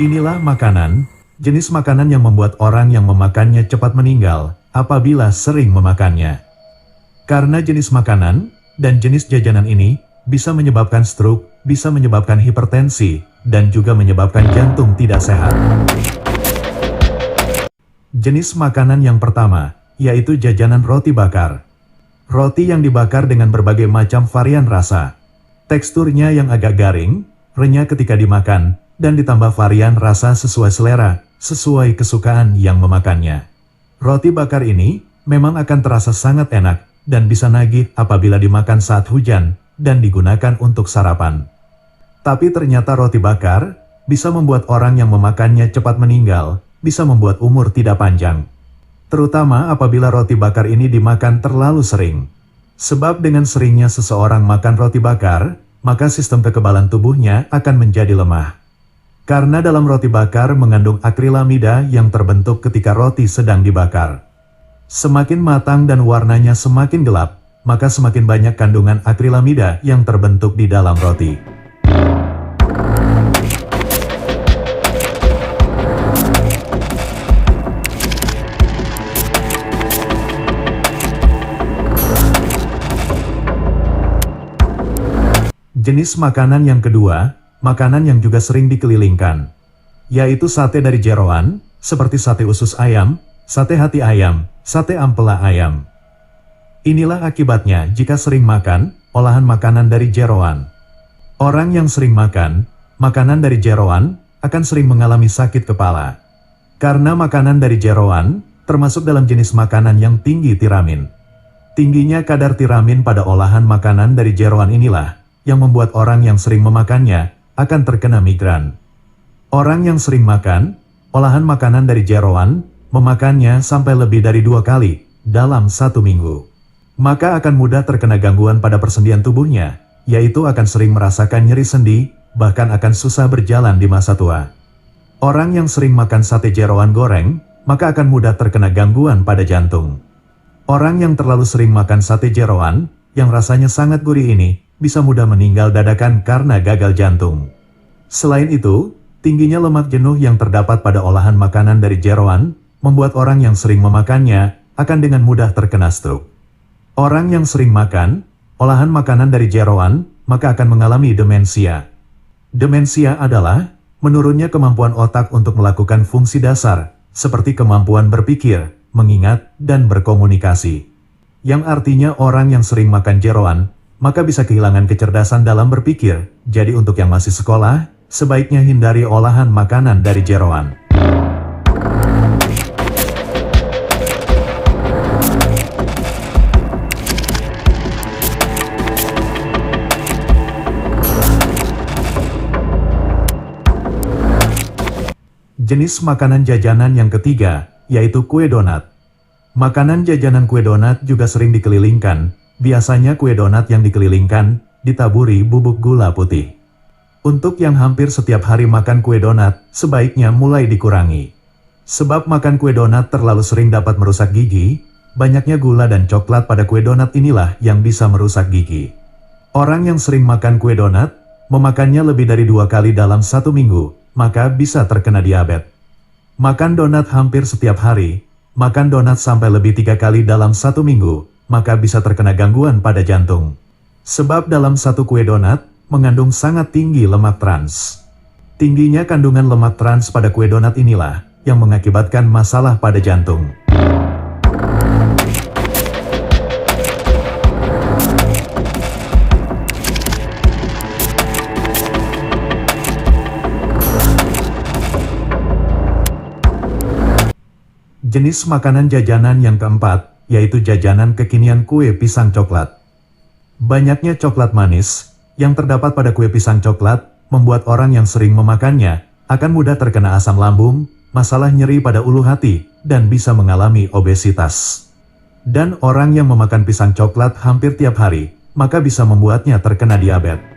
Inilah makanan, jenis makanan yang membuat orang yang memakannya cepat meninggal apabila sering memakannya. Karena jenis makanan dan jenis jajanan ini bisa menyebabkan stroke, bisa menyebabkan hipertensi, dan juga menyebabkan jantung tidak sehat. Jenis makanan yang pertama, yaitu jajanan roti bakar. Roti yang dibakar dengan berbagai macam varian rasa. Teksturnya yang agak garing, renyah ketika dimakan, dan ditambah varian rasa sesuai selera, sesuai kesukaan yang memakannya. Roti bakar ini memang akan terasa sangat enak, dan bisa nagih apabila dimakan saat hujan, dan digunakan untuk sarapan. Tapi ternyata roti bakar bisa membuat orang yang memakannya cepat meninggal, bisa membuat umur tidak panjang. Terutama apabila roti bakar ini dimakan terlalu sering. Sebab dengan seringnya seseorang makan roti bakar, maka sistem kekebalan tubuhnya akan menjadi lemah. Karena dalam roti bakar mengandung akrilamida yang terbentuk ketika roti sedang dibakar. Semakin matang dan warnanya semakin gelap, maka semakin banyak kandungan akrilamida yang terbentuk di dalam roti. Jenis makanan yang kedua, makanan yang juga sering dikelilingkan, yaitu sate dari jeroan, seperti sate usus ayam, sate hati ayam, sate ampela ayam. Inilah akibatnya jika sering makan olahan makanan dari jeroan. Orang yang sering makan makanan dari jeroan akan sering mengalami sakit kepala. Karena makanan dari jeroan termasuk dalam jenis makanan yang tinggi tiramin. Tingginya kadar tiramin pada olahan makanan dari jeroan inilah yang membuat orang yang sering memakannya akan terkena migran. Orang yang sering makan olahan makanan dari jeroan memakannya sampai lebih dari 2 kali dalam 1 minggu. Maka akan mudah terkena gangguan pada persendian tubuhnya, yaitu akan sering merasakan nyeri sendi, bahkan akan susah berjalan di masa tua. Orang yang sering makan sate jeroan goreng, maka akan mudah terkena gangguan pada jantung. Orang yang terlalu sering makan sate jeroan, yang rasanya sangat gurih ini, bisa mudah meninggal dadakan karena gagal jantung. Selain itu, tingginya lemak jenuh yang terdapat pada olahan makanan dari jeroan, membuat orang yang sering memakannya akan dengan mudah terkena stroke. Orang yang sering makan olahan makanan dari jeroan, maka akan mengalami demensia. Demensia adalah menurunnya kemampuan otak untuk melakukan fungsi dasar, seperti kemampuan berpikir, mengingat, dan berkomunikasi. Yang artinya orang yang sering makan jeroan, maka bisa kehilangan kecerdasan dalam berpikir. Jadi untuk yang masih sekolah, sebaiknya hindari olahan makanan dari jeroan. Jenis makanan jajanan yang ketiga, yaitu kue donat. Makanan jajanan kue donat juga sering dikelilingkan. Biasanya kue donat yang dikelilingkan ditaburi bubuk gula putih. Untuk yang hampir setiap hari makan kue donat, sebaiknya mulai dikurangi. Sebab makan kue donat terlalu sering dapat merusak gigi, banyaknya gula dan coklat pada kue donat inilah yang bisa merusak gigi. Orang yang sering makan kue donat, memakannya lebih dari 2 kali dalam 1 minggu, maka bisa terkena diabetes. Makan donat hampir setiap hari, makan donat sampai lebih 3 kali dalam 1 minggu, maka bisa terkena gangguan pada jantung. Sebab dalam satu kue donat, mengandung sangat tinggi lemak trans. Tingginya kandungan lemak trans pada kue donat inilah, yang mengakibatkan masalah pada jantung. Jenis makanan jajanan yang keempat, yaitu jajanan kekinian kue pisang coklat. Banyaknya coklat manis yang terdapat pada kue pisang coklat membuat orang yang sering memakannya akan mudah terkena asam lambung, masalah nyeri pada ulu hati, dan bisa mengalami obesitas. Dan orang yang memakan pisang coklat hampir tiap hari, maka bisa membuatnya terkena diabetes.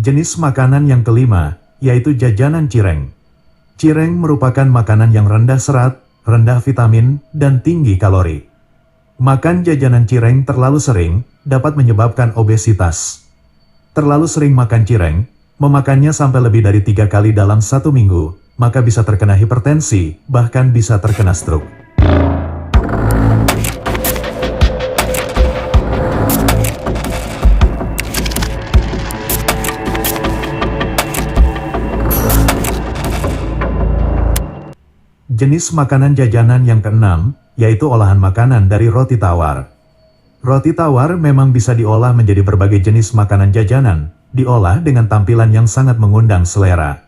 Jenis makanan yang kelima, yaitu jajanan cireng. Cireng merupakan makanan yang rendah serat, rendah vitamin, dan tinggi kalori. Makan jajanan cireng terlalu sering dapat menyebabkan obesitas. Terlalu sering makan cireng, memakannya sampai lebih dari 3 kali dalam 1 minggu, maka bisa terkena hipertensi, bahkan bisa terkena stroke. Jenis makanan jajanan yang keenam, yaitu olahan makanan dari roti tawar. Roti tawar memang bisa diolah menjadi berbagai jenis makanan jajanan, diolah dengan tampilan yang sangat mengundang selera.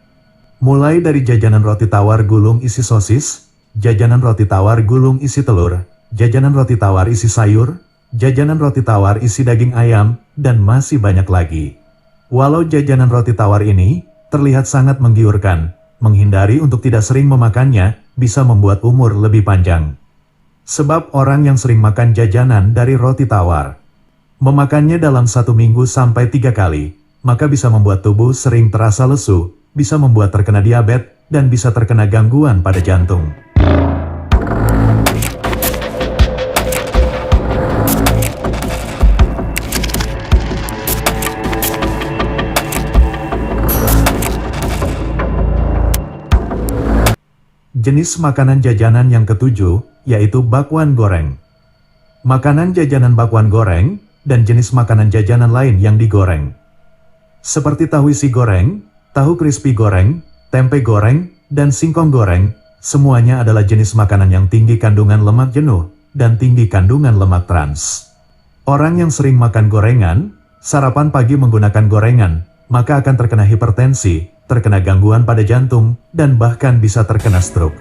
Mulai dari jajanan roti tawar gulung isi sosis, jajanan roti tawar gulung isi telur, jajanan roti tawar isi sayur, jajanan roti tawar isi daging ayam, dan masih banyak lagi. Walau jajanan roti tawar ini terlihat sangat menggiurkan, menghindari untuk tidak sering memakannya bisa membuat umur lebih panjang. Sebab orang yang sering makan jajanan dari roti tawar, memakannya dalam 1 minggu sampai 3 kali, maka bisa membuat tubuh sering terasa lesu, bisa membuat terkena diabetes, dan bisa terkena gangguan pada jantung. Jenis makanan jajanan yang ketujuh, yaitu bakwan goreng. Makanan jajanan bakwan goreng, dan jenis makanan jajanan lain yang digoreng. Seperti tahu isi goreng, tahu crispy goreng, tempe goreng, dan singkong goreng, semuanya adalah jenis makanan yang tinggi kandungan lemak jenuh, dan tinggi kandungan lemak trans. Orang yang sering makan gorengan, sarapan pagi menggunakan gorengan, maka akan terkena hipertensi, terkena gangguan pada jantung, dan bahkan bisa terkena stroke.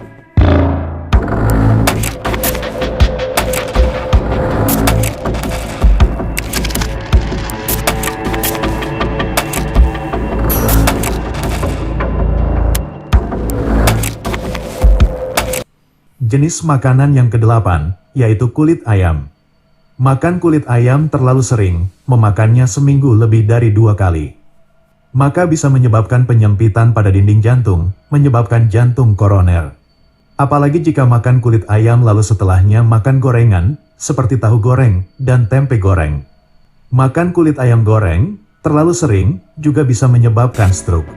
Jenis makanan yang kedelapan, yaitu kulit ayam. Makan kulit ayam terlalu sering, memakannya seminggu lebih dari 2 kali. Maka bisa menyebabkan penyempitan pada dinding jantung, menyebabkan jantung koroner. Apalagi jika makan kulit ayam lalu setelahnya makan gorengan, seperti tahu goreng dan tempe goreng. Makan kulit ayam goreng terlalu sering juga bisa menyebabkan stroke.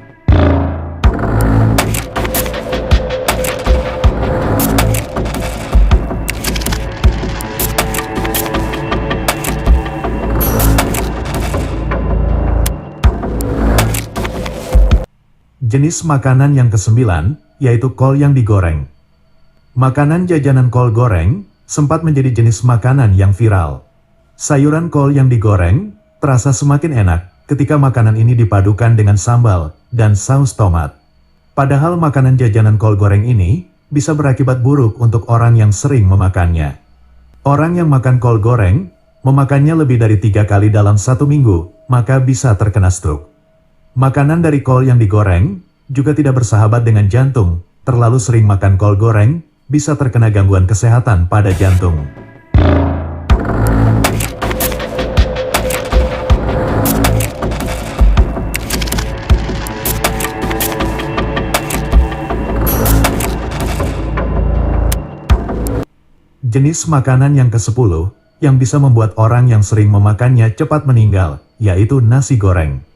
Jenis makanan yang kesembilan, yaitu kol yang digoreng. Makanan jajanan kol goreng sempat menjadi jenis makanan yang viral. Sayuran kol yang digoreng terasa semakin enak ketika makanan ini dipadukan dengan sambal dan saus tomat. Padahal makanan jajanan kol goreng ini bisa berakibat buruk untuk orang yang sering memakannya. Orang yang makan kol goreng, memakannya lebih dari 3 kali dalam 1 minggu, maka bisa terkena stroke. Makanan dari kol yang digoreng juga tidak bersahabat dengan jantung. Terlalu sering makan kol goreng bisa terkena gangguan kesehatan pada jantung. Jenis makanan yang ke-10 yang bisa membuat orang yang sering memakannya cepat meninggal, yaitu nasi goreng.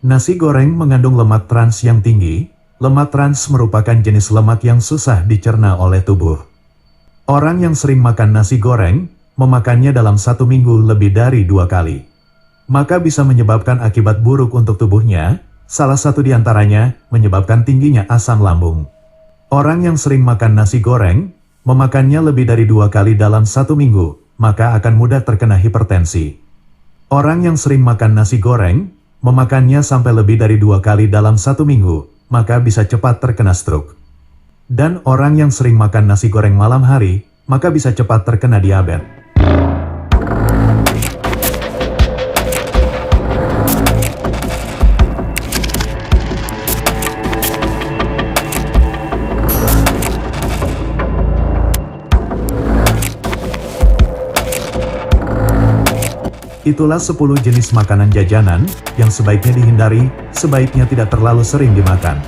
Nasi goreng mengandung lemak trans yang tinggi. Lemak trans merupakan jenis lemak yang susah dicerna oleh tubuh. Orang yang sering makan nasi goreng, memakannya dalam 1 minggu lebih dari 2 kali. Maka bisa menyebabkan akibat buruk untuk tubuhnya, salah satu diantaranya menyebabkan tingginya asam lambung. Orang yang sering makan nasi goreng, memakannya lebih dari 2 kali dalam 1 minggu, maka akan mudah terkena hipertensi. Orang yang sering makan nasi goreng, memakannya sampai lebih dari 2 kali dalam 1 minggu, maka bisa cepat terkena stroke. Dan orang yang sering makan nasi goreng malam hari, maka bisa cepat terkena diabetes. Itulah 10 jenis makanan jajanan yang sebaiknya dihindari, sebaiknya tidak terlalu sering dimakan.